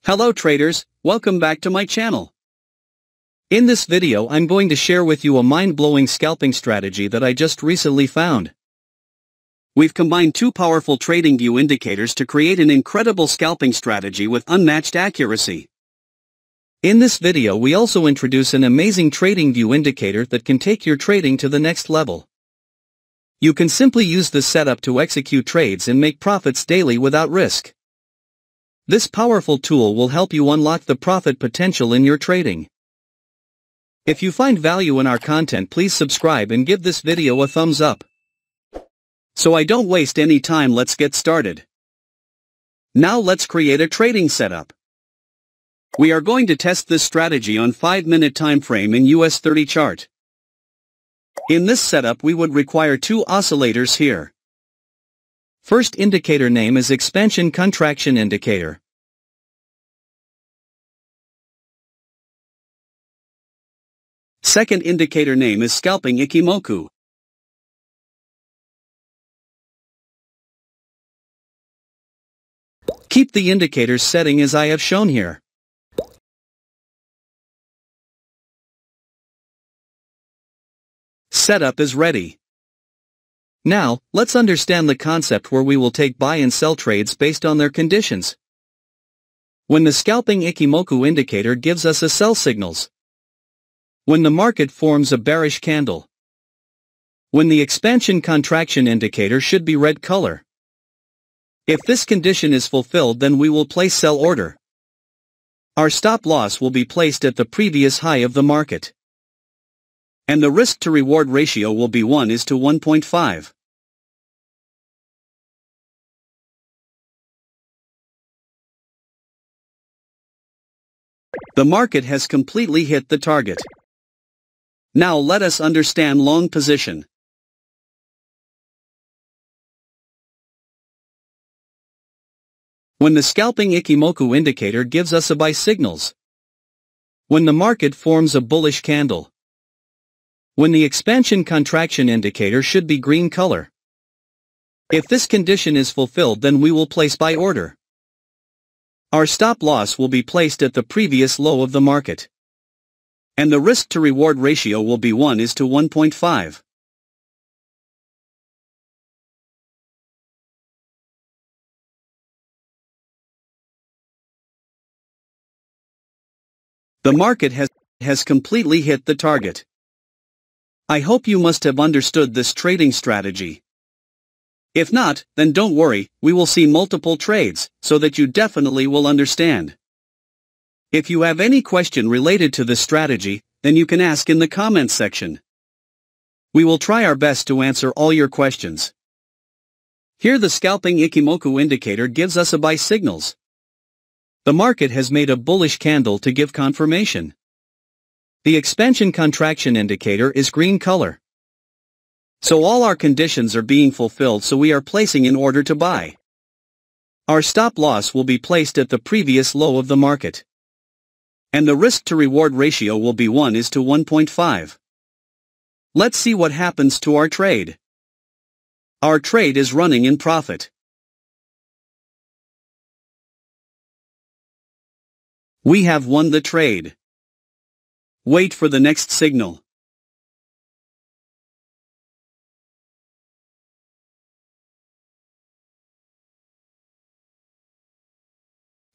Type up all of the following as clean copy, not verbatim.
Hello traders, welcome back to my channel. In this video I'm going to share with you a mind-blowing scalping strategy that I just recently found. We've combined two powerful TradingView indicators to create an incredible scalping strategy with unmatched accuracy. In this video we also introduce an amazing TradingView indicator that can take your trading to the next level. You can simply use this setup to execute trades and make profits daily without risk. This powerful tool will help you unlock the profit potential in your trading. If you find value in our content, please subscribe and give this video a thumbs up. So I don't waste any time, let's get started. Now let's create a trading setup. We are going to test this strategy on 5-minute time frame in US 30 chart. In this setup we would require two oscillators here. First indicator name is expansion contraction indicator. Second indicator name is scalping Ikimoku. Keep the indicators setting as I have shown here. Setup is ready. Now, let's understand the concept where we will take buy and sell trades based on their conditions. When the scalping Ikimoku indicator gives us a sell signals. When the market forms a bearish candle. When the expansion contraction indicator should be red color. If this condition is fulfilled, then we will place sell order. Our stop loss will be placed at the previous high of the market. And the risk to reward ratio will be 1:1.5. The market has completely hit the target. Now let us understand long position. When the scalping Ikimoku indicator gives us a buy signals. When the market forms a bullish candle. When the expansion contraction indicator should be green color. If this condition is fulfilled, then we will place buy order. Our stop loss will be placed at the previous low of the market. And the risk to reward ratio will be 1:1.5. The market has completely hit the target. I hope you must have understood this trading strategy. If not, then don't worry, we will see multiple trades, so that you definitely will understand. If you have any question related to this strategy, then you can ask in the comments section. We will try our best to answer all your questions. Here the scalping Ikimoku indicator gives us a buy signals. The market has made a bullish candle to give confirmation. The expansion contraction indicator is green color. So all our conditions are being fulfilled, so we are placing in order to buy. Our stop loss will be placed at the previous low of the market. And the risk to reward ratio will be 1:1.5. Let's see what happens to our trade. Our trade is running in profit. We have won the trade. Wait for the next signal.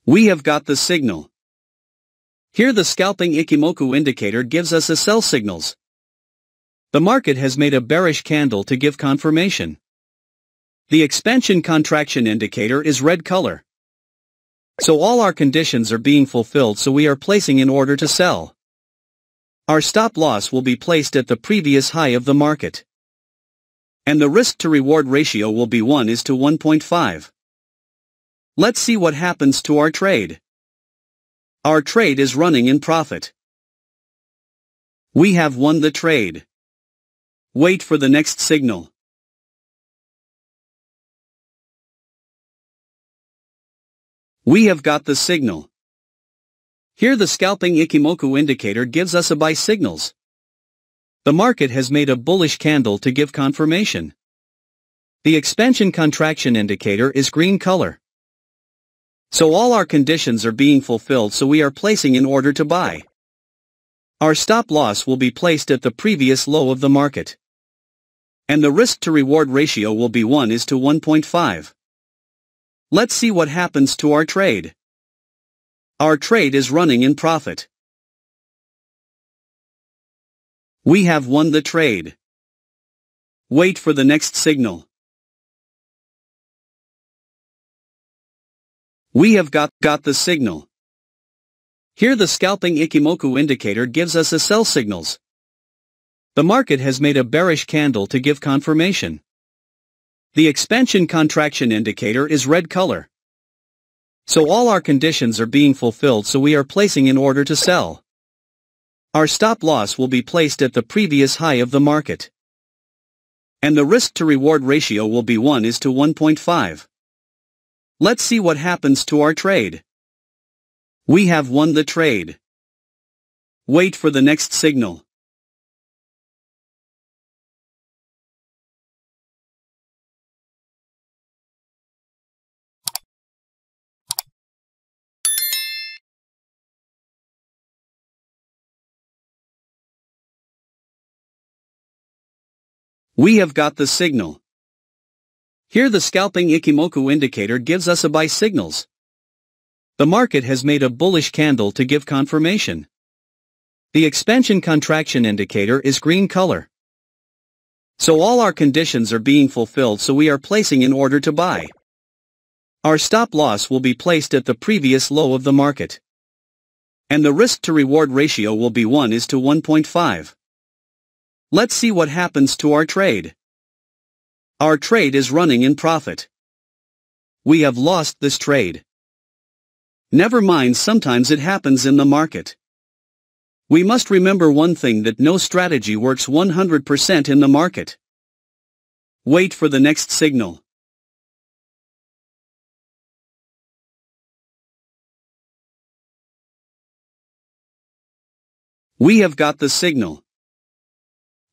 We have got the signal. Here the scalping Ikimoku indicator gives us a sell signals. The market has made a bearish candle to give confirmation. The expansion contraction indicator is red color. So all our conditions are being fulfilled, so we are placing in order to sell. Our stop loss will be placed at the previous high of the market. And the risk to reward ratio will be 1:1.5. Let's see what happens to our trade. Our trade is running in profit. We have won the trade. Wait for the next signal. We have got the signal. Here the scalping Ikimoku indicator gives us a buy signals. The market has made a bullish candle to give confirmation. The expansion contraction indicator is green color. So all our conditions are being fulfilled, so we are placing an order to buy. Our stop loss will be placed at the previous low of the market. And the risk to reward ratio will be 1:1.5. Let's see what happens to our trade. Our trade is running in profit. We have won the trade. Wait for the next signal. We have got the signal. Here the scalping Ichimoku indicator gives us a sell signals. The market has made a bearish candle to give confirmation. The expansion contraction indicator is red color. So all our conditions are being fulfilled, so we are placing an order to sell. Our stop loss will be placed at the previous high of the market. And the risk to reward ratio will be 1:1.5. Let's see what happens to our trade. We have won the trade. Wait for the next signal. We have got the signal. Here the scalping Ichimoku indicator gives us a buy signals. The market has made a bullish candle to give confirmation. The expansion contraction indicator is green color. So all our conditions are being fulfilled, so we are placing an order to buy. Our stop loss will be placed at the previous low of the market. And the risk to reward ratio will be 1:1.5. Let's see what happens to our trade. Our trade is running in profit. We have lost this trade. Never mind, sometimes it happens in the market. We must remember one thing, that no strategy works 100% in the market. Wait for the next signal. We have got the signal.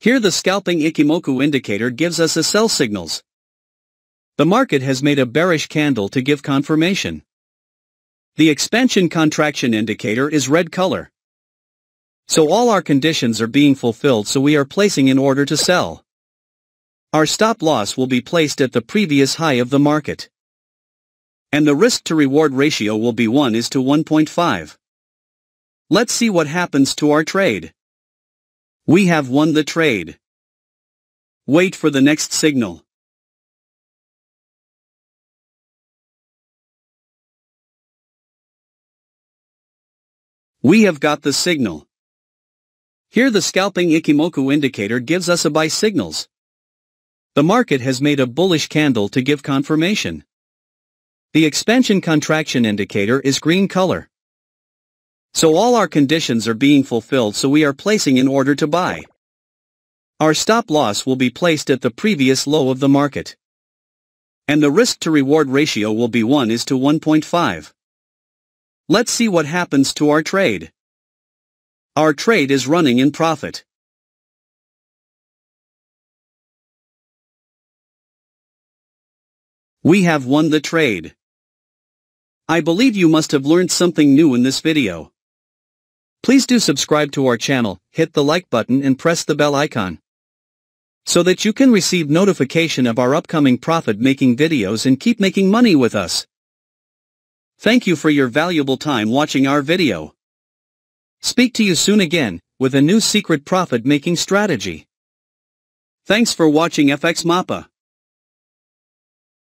Here the scalping Ichimoku indicator gives us a sell signals. The market has made a bearish candle to give confirmation. The expansion contraction indicator is red color. So all our conditions are being fulfilled, so we are placing an order to sell. Our stop loss will be placed at the previous high of the market. And the risk to reward ratio will be 1:1.5. Let's see what happens to our trade. We have won the trade. Wait for the next signal. We have got the signal. Here the scalping Ichimoku indicator gives us a buy signals. The market has made a bullish candle to give confirmation. The expansion contraction indicator is green color. So all our conditions are being fulfilled, so we are placing an order to buy. Our stop loss will be placed at the previous low of the market. And the risk to reward ratio will be 1:1.5. Let's see what happens to our trade. Our trade is running in profit. We have won the trade. I believe you must have learned something new in this video. Please do subscribe to our channel, hit the like button and press the bell icon, so that you can receive notification of our upcoming profit-making videos and keep making money with us. Thank you for your valuable time watching our video. Speak to you soon again, with a new secret profit-making strategy. Thanks for watching FxMAPA.